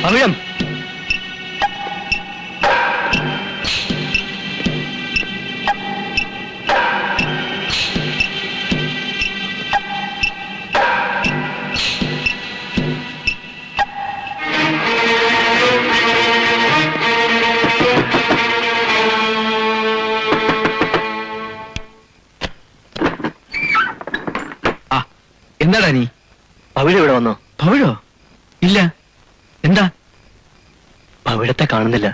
പവിഴം എന്താടാ നീ? പവിഴ ഇവിടെ വന്നോ? പവിഴോ? ഇല്ല. എന്താ? പവിഴത്തെ കാണുന്നില്ല.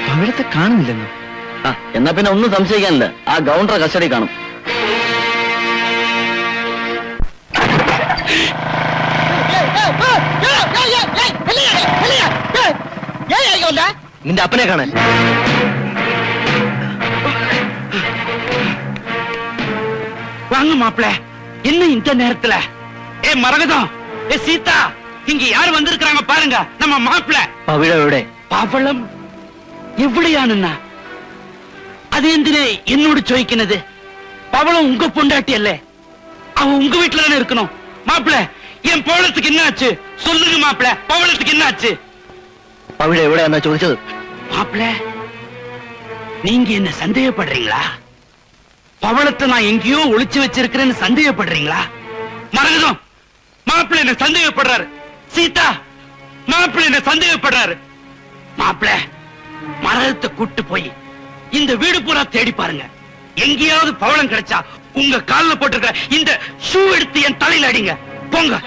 പവിഴത്തെ കാണുന്നില്ലെന്നോ? എന്നാ പിന്നെ ഒന്നും സംശയിക്കാനില്ല, ആ ഗൗണ്ടർ കസ്റ്റഡി കാണും. നിന്റെ അപ്പനെ കാണാൻ. வாங்க மாப்பிள, என்ன இந்த நேரத்துல? மரகதம், சீதா, இங்க யாரு வந்திருக்காங்க பாருங்க. நம்ம மாப்பிள. പവിഴം എവിടെ? പവളം എവിടെയാണെന്നാ? அது എന്തിനെ എന്നോട് ചോദിക്കുന്നത്? പവളം உங்க பொண்டாட்டி அல்ல, அவன் உங்க வீட்டுல தானே இருக்கணும். மாப்பிள, என் பவளத்துக்கு என்ன ஆச்சு சொல்லுங்க மாப்பிள. பவளத்துக்கு என்ன ஆச்சு? പവിഴം എവിടെയാന്നാ ചോദിച്ചത്? மாப்பிள, நீங்க என்ன சந்தேகப்படுறீங்களா? பவளத்தை நான் எங்கேயோ ஒளிச்சு வச்சிருக்கிறேன்னு சந்தேகப்படுறீங்களா? மரகதம், மாப்பிள்ளை என்ன சந்தேகப்படுறாரு. சீதா, மாப்பிள்ளை என்ன சந்தேகப்படுறாரு. மாப்பிள்ளை, மரகதத்தை கூட்டு போய் இந்த வீடு பூரா தேடி பாருங்க. எங்கேயாவது பவளம் கிடைச்சா உங்க காலில் போட்டிருக்கிற இந்த ஷூ எடுத்து என் தலையில அடிங்க. போங்க.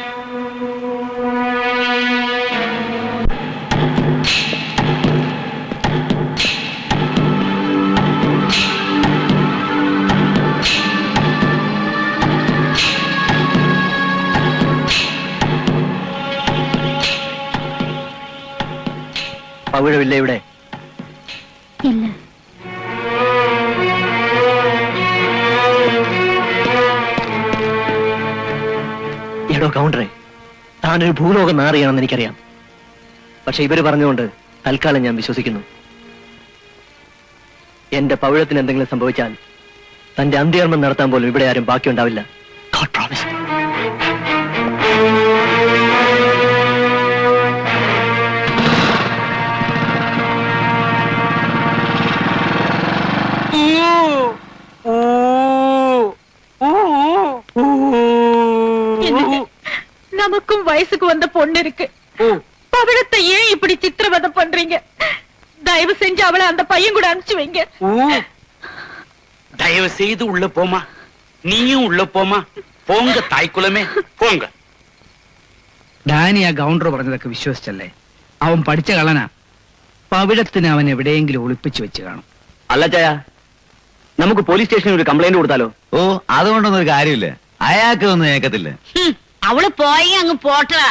പവിഴമില്ല ഇവിടെ? ഇല്ല. എടോ കൗണ്ടറെ, താനൊരു ഭൂലോകം നാറിയാണെന്ന് എനിക്കറിയാം. പക്ഷെ ഇവര് പറഞ്ഞുകൊണ്ട് തൽക്കാലം ഞാൻ വിശ്വസിക്കുന്നു. എന്റെ പവിഴത്തിന് എന്തെങ്കിലും സംഭവിച്ചാൽ തന്റെ അന്ത്യകർമ്മം നടത്താൻ പോലും ഇവിടെ ആരും ബാക്കിയുണ്ടാവില്ല. God promise. நமக்கும் வயசுக்கு வந்த பொண்ணு இருக்கு. பவிழத்தை ஏன் இப்படி சித்திரவதை பண்றீங்க? தயவு செஞ்சு அவளை அந்த பையன் கூட அனுப்பிச்சு வைங்க. தயவு செய்து உள்ள போமா, நீயும் உள்ள போமா. போங்க தாய்க்குலமே, போங்க. ഡാനി ആ ഗൗണ്ടർ പറഞ്ഞതൊക്കെ വിശ്വസിച്ചല്ലേ? അവൻ പഠിച്ച കളനാ. പവിഴത്തിന് അവൻ എവിടെയെങ്കിലും ഒളിപ്പിച്ചു വെച്ച് കാണും. അല്ല ചായ, നമുക്ക് പോലീസ് സ്റ്റേഷനിൽ ഒരു കംപ്ലൈന്റ് കൊടുത്താലോ? ഓ, അതുകൊണ്ടൊന്നും ഒരു കാര്യമില്ല, അയാൾക്ക് ഒന്നും ഏക്കത്തില്ല. അവള് പോയി അങ്ങ് പോട്ടറാ.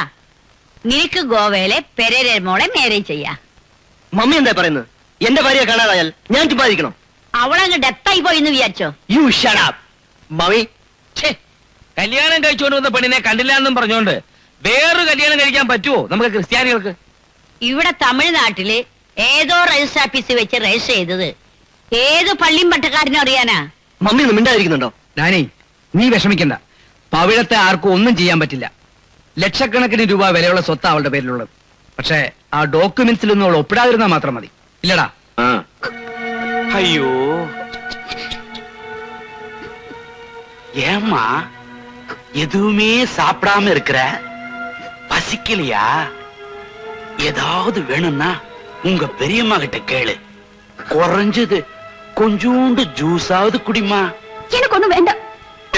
നിനക്ക് ഗോവയിലെ പെരേര മോളെ മാരേജ് ചെയ്യാ. മമ്മി എന്താ പറയുന്നത്? എന്റെ ഭാര്യയെ കാണാതായാൽ ഞാൻ ചുമ്മാതിരിക്കണം? അവളങ്ങ് ഡെത്തായി പോയി എന്ന് വിചാരിച്ചോ? You shut up mummy. കല്യാണം കഴിച്ചുകൊണ്ട് വന്ന പെണ്ണിനെ കണ്ടില്ല എന്നും പറഞ്ഞോണ്ട് വേറൊരു കല്യാണം കഴിക്കാൻ പറ്റുമോ നമുക്ക് ക്രിസ്ത്യാനികൾക്ക്? ഇവിടെ തമിഴ്നാട്ടില് ഏതോ രജിസ്റ്റർ ഓഫീസിൽ വെച്ച് രജിസ്റ്റർ ചെയ്തത് ഏത് പള്ളിയും പട്ടക്കാരനും അറിയാനാ. മമ്മി ഒന്നും മിണ്ടായിരിക്കുന്നുണ്ടോ? ഡാനി, നീ വിഷമിക്കണ്ട. പവിഴത്തെ ആർക്കും ഒന്നും ചെയ്യാൻ പറ്റില്ല. ലക്ഷക്കണക്കിന് രൂപ വിലയുള്ള സ്വത്ത് അവളുടെ പേരിലുള്ളത്. പക്ഷേ ആ ഡോക്യുമെന്റ്സിലൊന്നും അവൾ ഒപ്പിടാതിരുന്നാൽ മാത്രം മതി. ഇല്ലടാ? ஐயோ, ஏமா எதுவுமே சாப்பிடாம இருக்கிற? பசிக்கலையா? ஏதாவது வேணும்னா உங்க பெரியம்மா கிட்ட கேளு. குறைஞ்சது கொஞ்சோண்டு ஜூஸாவது குடிமா. எனக்கு ஒண்ணும் வேண்டாம்.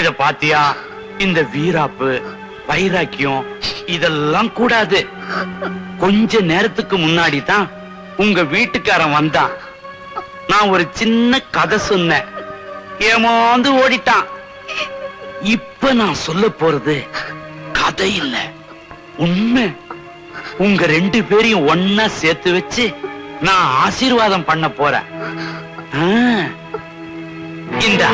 இத பாத்தியா? இந்த வீராப்பு வைராக்கியம் இதெல்லாம் கூடாது. கொஞ்ச நேரத்துக்கு முன்னாடி தான் உங்க வீட்டுக்காரன் வந்தான். நான் ஒரு சின்ன கதை சொன்னேன், ஏமாந்து ஓடிட்டான். இப்ப நான் சொல்ல போறது கதை இல்ல, உண்மை. உங்க ரெண்டு பேரையும் ஒன்னா சேர்த்து வச்சு நான் ஆசீர்வாதம் பண்ண போறேன். இந்தா,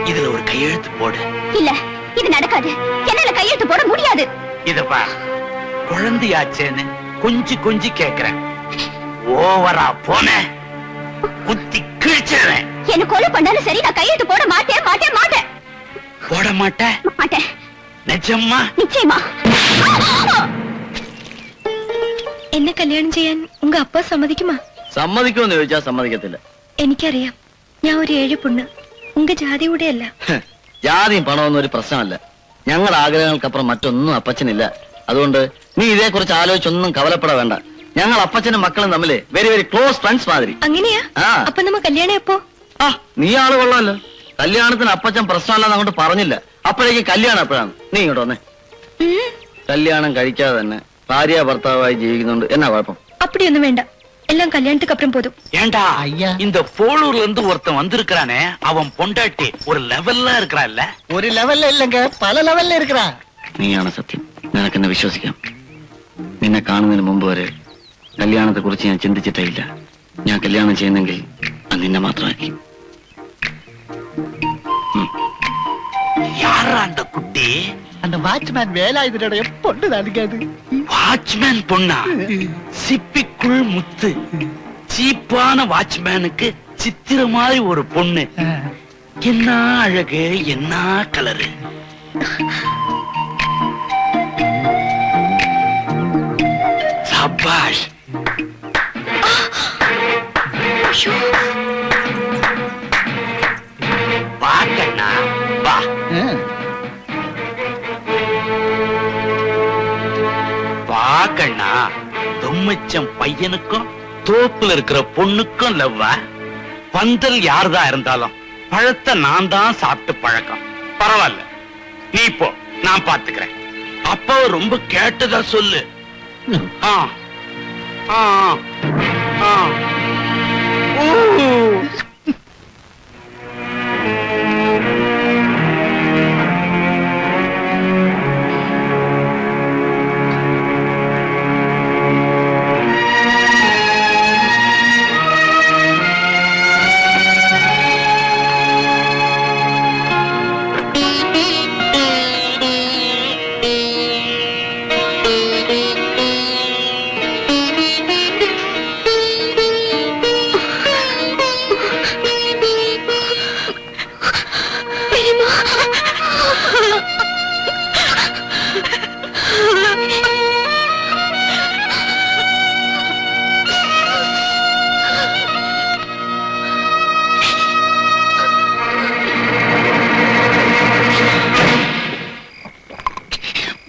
இதுல ஒரு கையெழுத்து போடு. இல்ல, இது நடக்காது. என்னால கையெழுத்து போட முடியாது. இத பார், குழந்தையாச்சேன்னு கொஞ்சி கேக்குறேன். ஓவரா போன குத்தி கிழிச்சிருவேன். என்ன கொலை பண்ணாலும் சரி, நான் கையெழுத்து போட மாட்டேன் மாட்டேன் மாட்டேன். போட மாட்டேன்? மாட்டேன். நிஜமா? நிச்சயமா. എന്നെ കല്യാണം ചെയ്യാൻ ഉങ്ക അപ്പ സമ്മതിക്കുമാ? സമ്മതിക്കുമെന്ന് ചോദിച്ചാൽ സമ്മതിക്കത്തില്ല. എനിക്കറിയാം, ഞാൻ ഒരു ഏഴ് പൊണ്ണ്, ഉങ്ക ജാതി കൂടെ അല്ല. ജാതിയും പണമൊന്നും ഒരു പ്രശ്നമല്ല. ഞങ്ങളുടെ ആഗ്രഹങ്ങൾക്കപ്പുറം മറ്റൊന്നും അപ്പച്ചനില്ല. അതുകൊണ്ട് നീ ഇതേക്കുറിച്ച് ആലോചിച്ചൊന്നും കവലപ്പെട വേണ്ട. ഞങ്ങൾ അപ്പച്ചനും മക്കളും തമ്മില് വെരി വെരി ക്ലോസ് ഫ്രണ്ട്സ് മാതിരി. അങ്ങനെയാ? അപ്പൊ നമ്മ കല്യാണം എപ്പോ? നീ ആള് കൊള്ളാമല്ലോ. കല്യാണത്തിന് അപ്പച്ചൻ പ്രശ്നമല്ലെന്ന് അങ്ങോട്ട് പറഞ്ഞില്ല. അപ്പോഴേക്കും കല്യാണം എപ്പോഴാണ്? നീ ഇങ്ങോട്ട് വന്നേ. കല്യാണം കഴിക്കാതെ തന്നെ ഭാര്യ ഭർത്താവായി ജീവിക്കുന്നുണ്ട്. എന്നാ കുഴപ്പം? அப்படிയൊന്നും വേണ്ട, எல்லாம் கல்யாணத்துக்கு அப்புறம் போதும். ஏண்டா இந்த போலூர்ல இருந்து ஒருத்தன் வந்திருக்கானே, அவன் பொண்டாட்டி ஒரு லெவல்ல இருக்கிறான்ல? ഒരു ലെവലിൽ ഇല്ലെങ്കിൽ പല ലെവലിൽ ഇരിക്കറാ. നീയാണ് സത്യം. നിനക്കെന്നെ വിശ്വസിക്കാം. നിന്നെ കാണുന്നതിന് മുമ്പ് വരെ കല്യാണത്തെ കുറിച്ച് ഞാൻ ചിന്തിച്ചിട്ടേ ഇല്ല. ഞാൻ കല്യാണം ചെയ്യുന്നെങ്കിൽ അത് നിന്നെ മാത്രമായിരിക്കും. யாரா அந்த குட்டி? அந்த வாட்ச்மேன் வேலாயுதனோட பொண்ணு தானுங்க. வாட்ச்மேன் பொண்ணா? சிப்பிக்குள் முத்து. சீப்பான வாட்ச்மேனுக்கு சித்திர மாதிரி ஒரு பொண்ணு. என்ன அழகு, என்ன கலரு. சபாஷ். வா கண்ணா வா. வா கண்ணா. தொம்மச்சம் பையனுக்கும் தோப்புல இருக்கிற பொண்ணுக்கும் லவ்வா. பந்தல் யாருதான் இருந்தாலும் பழத்தை நான் தான் சாப்பிட்டு பழக்கம். பரவாயில்ல, நீ போ, நான் பாத்துக்கிறேன். அப்பா ரொம்ப கேட்டதா சொல்லு. ஆ ஆ ஆ. ஊ.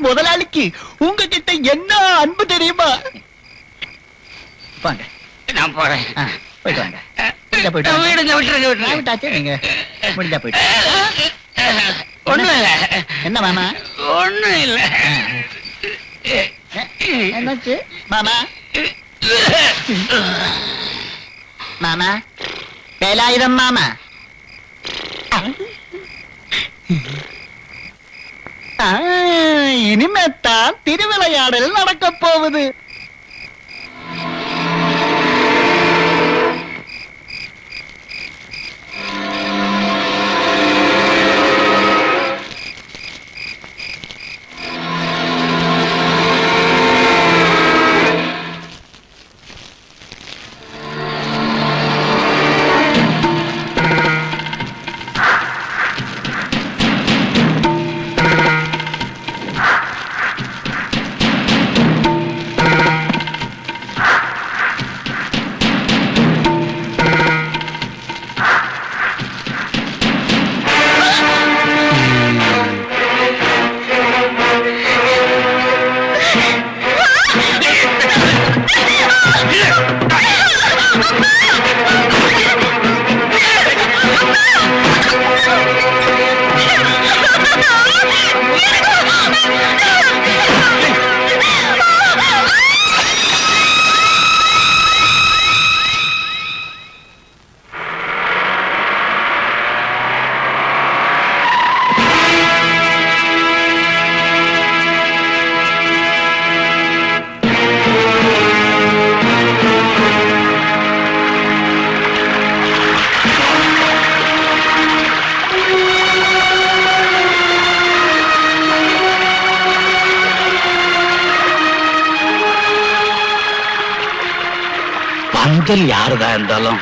முதலாளிக்கு உங்ககிட்ட என்ன அன்பு தெரியுமா? வாங்க, நான் போறேன். போயிட்டு வாங்க. விட்டாச்சு, நீங்க முடிஞ்சா போயிட்டு. ஒண்ணும் இல்ல. என்ன மாமா? ஒண்ணும் இல்ல. என்னாச்சு மாமா? மாமா, வேலாயுதம் மாமா. இனிமேத்தான் திருவிளையாடல் நடக்க போகுது. பந்தல் யாருதா இருந்தாலும்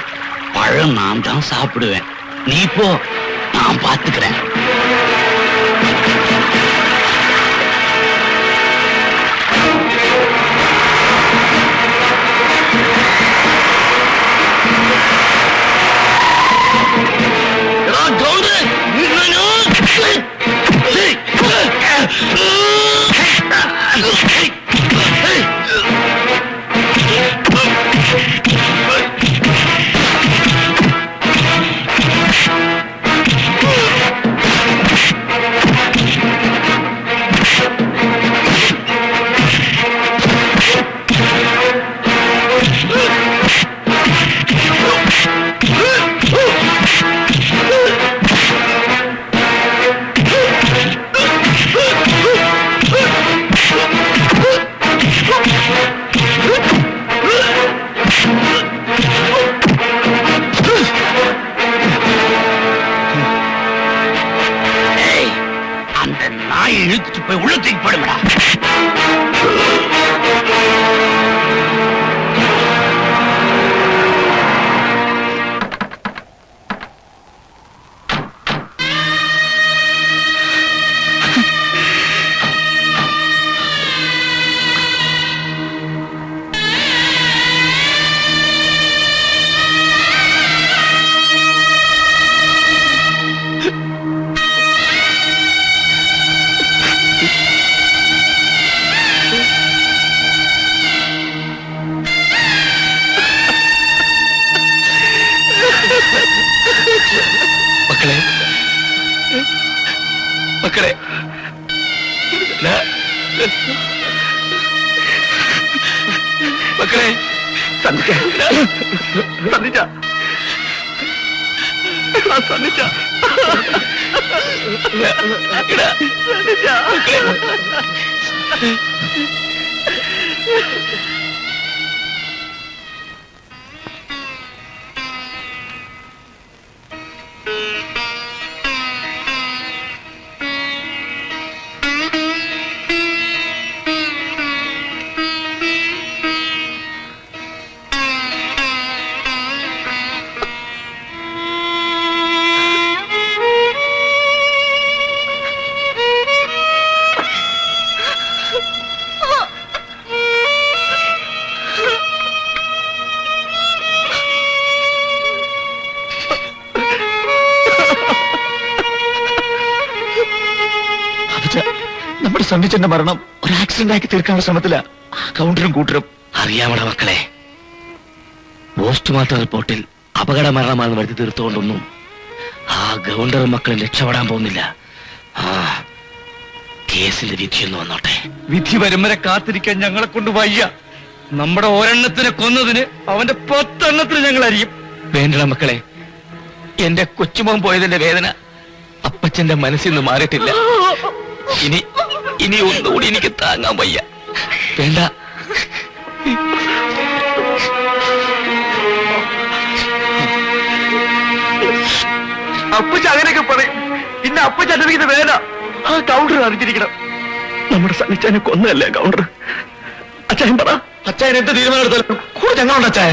பழம் நான் தான் சாப்பிடுவேன். நீ போ, நான் பாத்துக்கிறேன். മക്കളെ സന്നിച്ച സന്നിച്ച സന്നിച്ച നമ്മുടെ സന്നിച്ചന്റെ മരണം ഒരു ആക്സിഡന്റ് ആക്കി തീർക്കാനുള്ള ശ്രമത്തില കൗണ്ടറും കൂട്ടരും. അറിയാമട മക്കളെ, പോസ്റ്റ്മോർട്ടം റിപ്പോർട്ടിൽ അപകട മരണമാണെന്ന് വരുത്തി തീർത്തുകൊണ്ടൊന്നും ആ ഗവർണർ മക്കളെ രക്ഷപ്പെടാൻ പോകുന്നില്ല. ആ കേസിന്റെ വിധിയൊന്നു വന്നോട്ടെ. വിധി വരും വരെ കാത്തിരിക്കാൻ ഞങ്ങളെ കൊണ്ട് വയ്യ. നമ്മുടെ ഒരെണ്ണത്തിനെ കൊന്നതിന് അവന്റെ 10 എണ്ണത്തിന് ഞങ്ങൾ അറിയും. വേണ്ടട മക്കളെ, എന്റെ കൊച്ചുമോൻ പോയതിന്റെ വേദന അപ്പച്ചന്റെ മനസ്സിൽ നിന്ന് മാറിയിട്ടില്ല. ഇനി ഒന്നുകൂടി എനിക്ക് താങ്ങാൻ വയ്യ. വേണ്ട. അപ്പച്ച അങ്ങനെയൊക്കെ പറയും. പിന്നെ അപ്പച്ച അനുഭവിക്കുന്ന വേദന ആ കൗണ്ടർ അറിഞ്ഞിരിക്കണം. നമ്മുടെ സന്നിച്ചാനെ കൊന്നതല്ലേ കൗണ്ടർ. അച്ചായൻ പറ. അച്ചായൻ എന്ത് തീരുമാനം എടുത്താലും കൂടെ ഞങ്ങളുണ്ട് അച്ചായ.